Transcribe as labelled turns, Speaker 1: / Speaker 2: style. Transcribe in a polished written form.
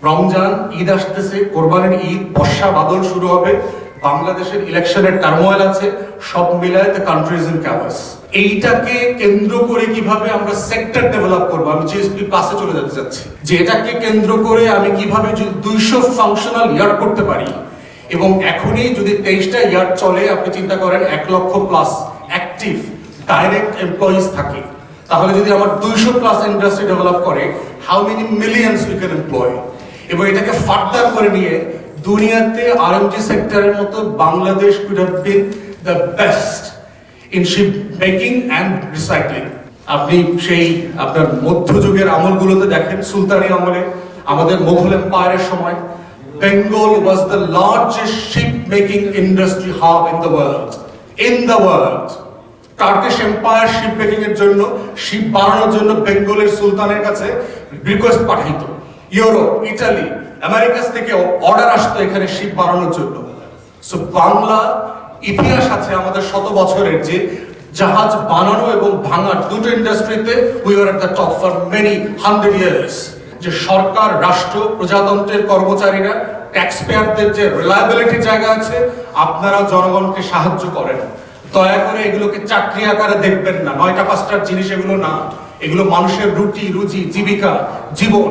Speaker 1: রমজান, ঈদ আসতেছে, কোরবানির ঈদ, বর্ষা বাদল শুরু হবে, বাংলাদেশের ইলেকশনের টার্মোয়েল আছে, সব মিলায় the country is in chaos. এইটাকে কেন্দ্র করে কিভাবে আমরা সেক্টর ডেভেলপ করবো, আমি জিএসপি প্লাসে চলে যেতে চাচ্ছি, যে এটাকে কেন্দ্র করে আমি কিভাবে 200 ফাংশনাল ইয়ার্ড করতে পারি। এবং এখনই যদি 23টা ইয়ার্ড চলে, আপনি চিন্তা করেন 1 লক্ষ প্লাস অ্যাক্টিভ ডাইরেক্ট এমপ্লয়িজ থাকে, তাহলে যদি আমার 200 প্লাস ইন্ডাস্ট্রি ডেভেলপ করে, how many millions we can employ. এবং এটাকে ফার্দার করে নিয়ে দুনিয়াতে আরএমজি সেক্টরের মতো Bangladesh could have been the best in ship making and recycling. আপনি সেই আপনার মধ্যযুগের আমলগুলোতে দেখেন, সুলতানি আমলে, আমাদের মুঘল এম্পায়ারের সময়, Bengal was the largest ship making industry hub in the world. Turkish empire ship making এর জন্য, শিপ বানানোর জন্য বেঙ্গলের সুলতানের কাছে রিকোয়েস্ট পাঠাইত। ইউরোপ, ইটালি, আমেরিকাস থেকে অর্ডার আসতো এখানে শিপ বানানোর জন্য। সো বাংলা ইতিহাস আছে আমাদের শত বছরের, যে জাহাজ বানানো এবং ভাঙার দুটো ইন্ডাস্ট্রিতে we are at the top for many 100 years. যে সরকার, রাষ্ট্র, প্রজাতন্ত্রের কর্মচারীরা, ট্যাক্স পেয়ারদের যে রিলায়েবিলিটি জায়গা আছে, আপনারা জনগণকে সাহায্য করেন। দয়া করে এগুলোকে চাকরি আকারে দেখবেন না, 9টা 5টার জিনিস এগুলো না। এগুলো মানুষের রুটি রুজি, জীবিকা, জীবন।